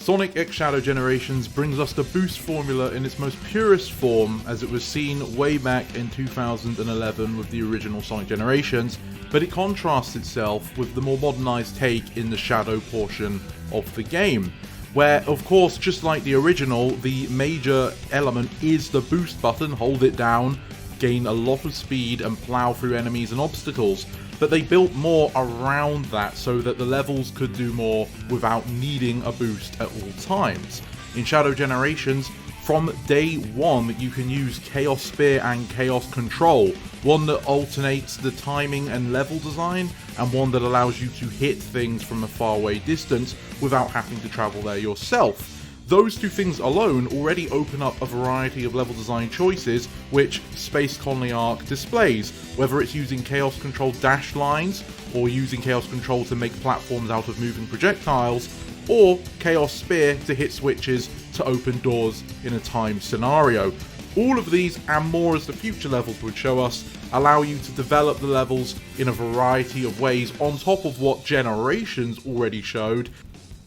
Sonic X Shadow Generations brings us the boost formula in its most purest form as it was seen way back in 2011 with the original Sonic Generations, but it contrasts itself with the more modernised take in the Shadow portion of the game, where of course, just like the original, the major element is the boost button. Hold it down, gain a lot of speed and plow through enemies and obstacles, but they built more around that so that the levels could do more without needing a boost at all times. In Shadow Generations, from day one you can use Chaos Spear and Chaos Control, one that alternates the timing and level design, and one that allows you to hit things from a faraway distance without having to travel there yourself. Those two things alone already open up a variety of level design choices which Space Colony Arc displays, whether it's using Chaos Control dash lines, or using Chaos Control to make platforms out of moving projectiles, or Chaos Spear to hit switches to open doors in a timed scenario. All of these, and more as the future levels would show us, allow you to develop the levels in a variety of ways on top of what Generations already showed,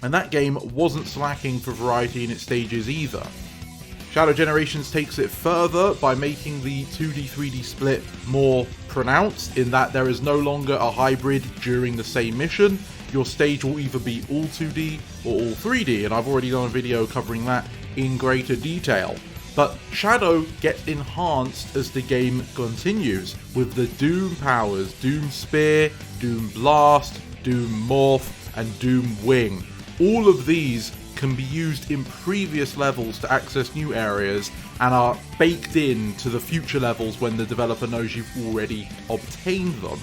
and that game wasn't slacking for variety in its stages either. Shadow Generations takes it further by making the 2D 3D split more pronounced, in that there is no longer a hybrid during the same mission. Your stage will either be all 2D or all 3D, and I've already done a video covering that in greater detail. But Shadow gets enhanced as the game continues, with the Doom powers, Doom Spear, Doom Blast, Doom Morph, and Doom Wing. All of these can be used in previous levels to access new areas, and are baked in to the future levels when the developer knows you've already obtained them.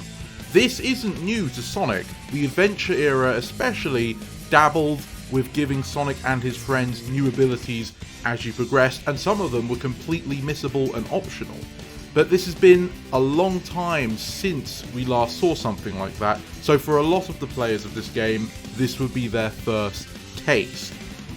This isn't new to Sonic. The Adventure era especially dabbled with giving Sonic and his friends new abilities as you progressed, and some of them were completely missable and optional. But this has been a long time since we last saw something like that, so for a lot of the players of this game, this would be their first taste.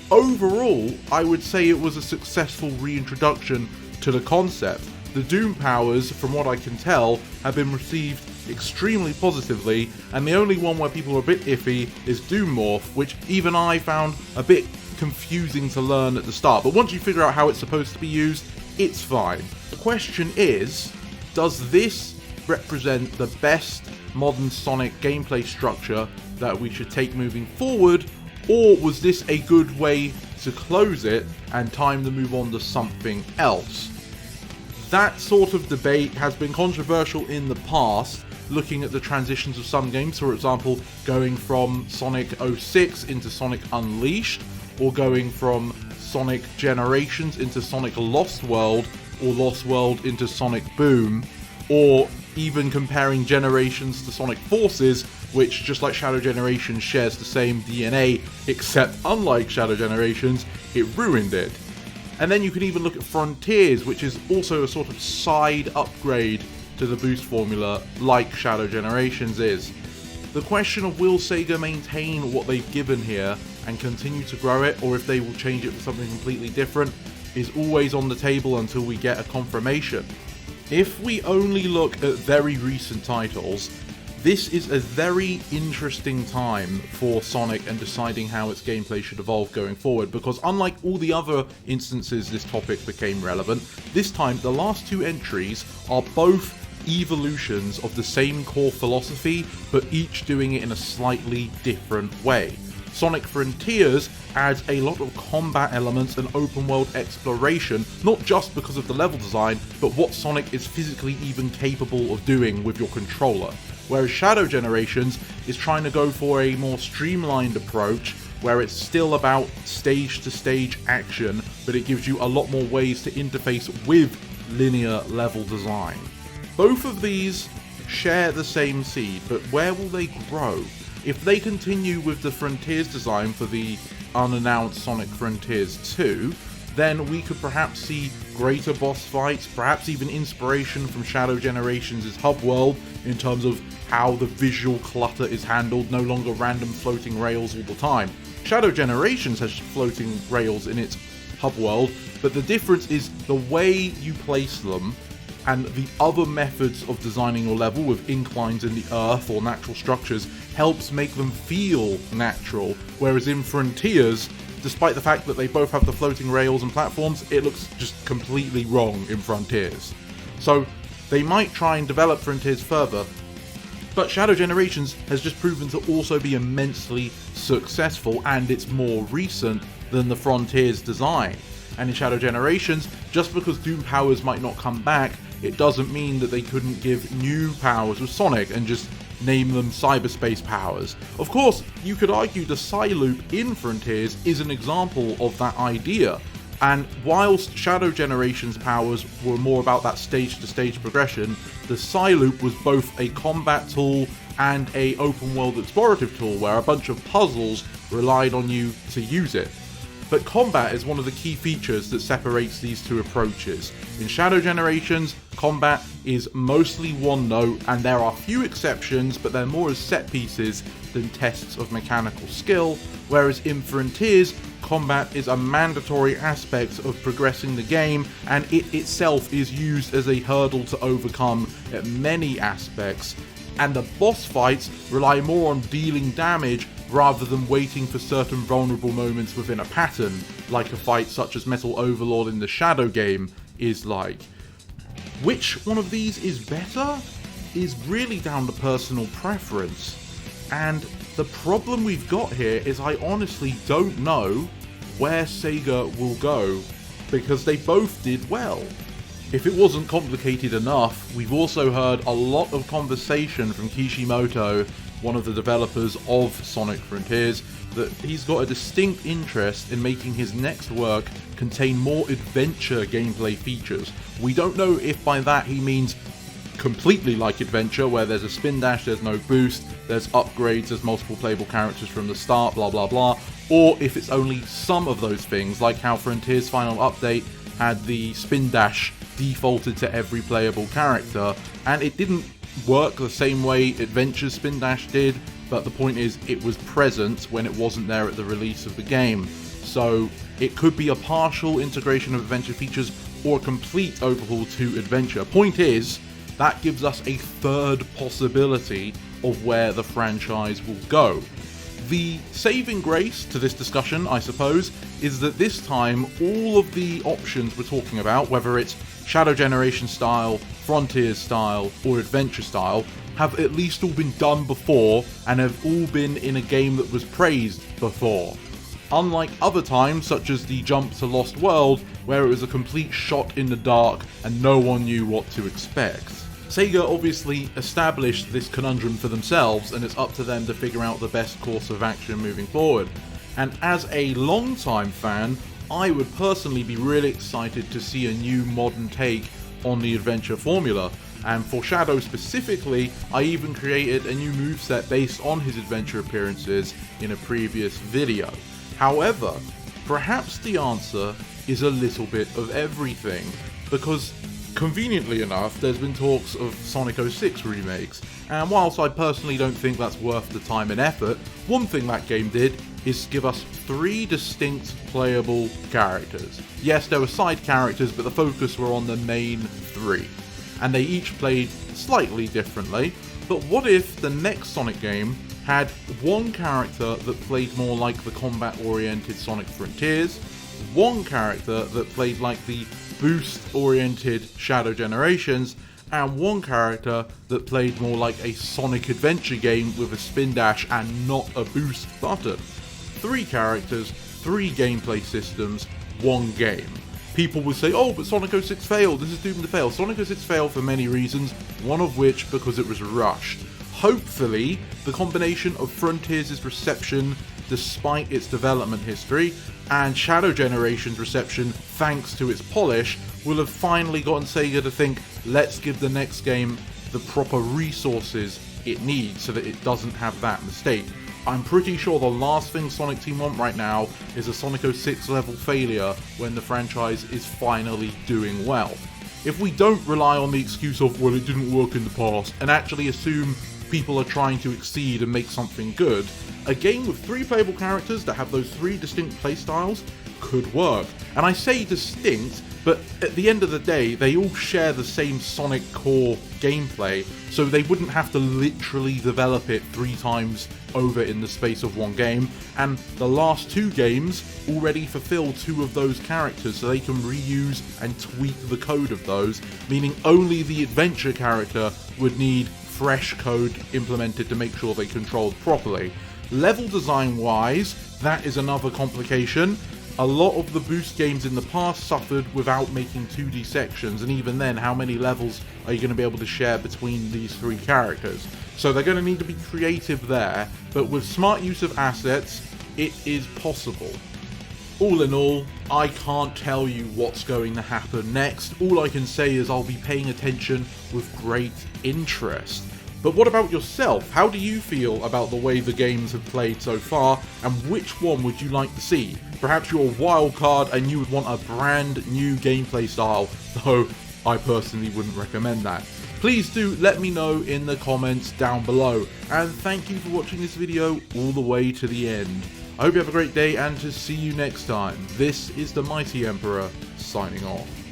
Overall, I would say it was a successful reintroduction to the concept. The Doom powers, from what I can tell, have been received extremely positively, and the only one where people are a bit iffy is Doom Morph, which even I found a bit confusing to learn at the start, but once you figure out how it's supposed to be used, it's fine. The question is, does this represent the best modern Sonic gameplay structure that we should take moving forward, or was this a good way to close it and time to move on to something else? That sort of debate has been controversial in the past, looking at the transitions of some games, for example going from Sonic 06 into Sonic Unleashed, or going from Sonic Generations into Sonic Lost World, or Lost World into Sonic Boom, or even comparing Generations to Sonic Forces, which, just like Shadow Generations, shares the same DNA, except unlike Shadow Generations, it ruined it. And then you can even look at Frontiers, which is also a sort of side upgrade to the boost formula, like Shadow Generations is. The question of will Sega maintain what they've given here and continue to grow it, or if they will change it for something completely different, is always on the table until we get a confirmation. If we only look at very recent titles, this is a very interesting time for Sonic and deciding how its gameplay should evolve going forward, because unlike all the other instances this topic became relevant, this time the last two entries are both evolutions of the same core philosophy, but each doing it in a slightly different way. Sonic Frontiers adds a lot of combat elements and open world exploration, not just because of the level design, but what Sonic is physically even capable of doing with your controller. Whereas Shadow Generations is trying to go for a more streamlined approach, where it's still about stage to stage action, but it gives you a lot more ways to interface with linear level design. Both of these share the same seed, but where will they grow? If they continue with the Frontiers design for the unannounced Sonic Frontiers 2, then we could perhaps see greater boss fights, perhaps even inspiration from Shadow Generations' hub world in terms of how the visual clutter is handled, no longer random floating rails all the time. Shadow Generations has floating rails in its hub world, but the difference is the way you place them and the other methods of designing your level with inclines in the earth or natural structures helps make them feel natural, whereas in Frontiers, despite the fact that they both have the floating rails and platforms, it looks just completely wrong in Frontiers. So they might try and develop Frontiers further, but Shadow Generations has just proven to also be immensely successful, and it's more recent than the Frontiers design. And in Shadow Generations, just because Doom powers might not come back, it doesn't mean that they couldn't give new powers with Sonic and just name them cyberspace powers. Of course, you could argue the Psy-Loop in Frontiers is an example of that idea, and whilst Shadow Generations powers were more about that stage-to-stage progression, the Psy-Loop was both a combat tool and a open-world explorative tool where a bunch of puzzles relied on you to use it. But combat is one of the key features that separates these two approaches. In Shadow Generations, combat is mostly one note, and there are few exceptions, but they're more as set pieces than tests of mechanical skill, whereas in Frontiers, combat is a mandatory aspect of progressing the game, and it itself is used as a hurdle to overcome at many aspects, and the boss fights rely more on dealing damage rather than waiting for certain vulnerable moments within a pattern, like a fight such as Metal Overlord in the Shadow game is like. Which one of these is better is really down to personal preference, and the problem we've got here is I honestly don't know where Sega will go, because they both did well. If it wasn't complicated enough, we've also heard a lot of conversation from Kishimoto, one of the developers of Sonic Frontiers, that he's got a distinct interest in making his next work contain more adventure gameplay features. We don't know if by that he means completely like Adventure, where there's a spin dash, there's no boost, there's upgrades, there's multiple playable characters from the start, blah blah blah, or if it's only some of those things, like how Frontiers' final update had the spin dash defaulted to every playable character, and it didn't work the same way Adventure's spin dash did, but the point is it was present when it wasn't there at the release of the game. So it could be a partial integration of Adventure features or a complete overhaul to Adventure. Point is, that gives us a third possibility of where the franchise will go. The saving grace to this discussion, I suppose, is that this time all of the options we're talking about, whether it's Shadow Generation style, Frontiers style, or Adventure style, have at least all been done before and have all been in a game that was praised before. Unlike other times, such as the jump to Lost World, where it was a complete shot in the dark and no one knew what to expect. Sega obviously established this conundrum for themselves, and it's up to them to figure out the best course of action moving forward. And as a long-time fan, I would personally be really excited to see a new modern take on the Adventure formula. And for Shadow specifically, I even created a new moveset based on his Adventure appearances in a previous video. However, perhaps the answer is a little bit of everything, because conveniently enough, there's been talks of Sonic 06 remakes, and whilst I personally don't think that's worth the time and effort, one thing that game did is give us 3 distinct playable characters. Yes, there were side characters, but the focus were on the main 3, and they each played slightly differently. But what if the next Sonic game had one character that played more like the combat-oriented Sonic Frontiers, one character that played like the boost-oriented Shadow Generations, and one character that played more like a Sonic Adventure game with a spin dash and not a boost button? 3 characters, 3 gameplay systems, 1 game. People would say, oh, but Sonic 06 failed, this is doomed to fail. Sonic 06 failed for many reasons, one of which because it was rushed. Hopefully, the combination of Frontiers' reception despite its development history, and Shadow Generation's reception thanks to its polish, will have finally gotten Sega to think, let's give the next game the proper resources it needs so that it doesn't have that mistake. I'm pretty sure the last thing Sonic Team want right now is a Sonic 06 level failure when the franchise is finally doing well. If we don't rely on the excuse of, well, it didn't work in the past, and actually assume people are trying to exceed and make something good, a game with 3 playable characters that have those 3 distinct playstyles could work. And I say distinct, but at the end of the day, they all share the same Sonic core gameplay, so they wouldn't have to literally develop it 3 times over in the space of one game, and the last 2 games already fulfill 2 of those characters, so they can reuse and tweak the code of those, meaning only the adventure character would need fresh code implemented to make sure they controlled properly. Level design wise, that is another complication. A lot of the Boost games in the past suffered without making 2D sections, and even then, how many levels are you going to be able to share between these 3 characters? So they're going to need to be creative there, but with smart use of assets, it is possible. All in all, I can't tell you what's going to happen next. All I can say is I'll be paying attention with great interest. But what about yourself? How do you feel about the way the games have played so far, and which one would you like to see? Perhaps you're a wild card and you would want a brand new gameplay style, though I personally wouldn't recommend that. Please do let me know in the comments down below, and thank you for watching this video all the way to the end. I hope you have a great day, and to see you next time. This is the Mighty Emperor, signing off.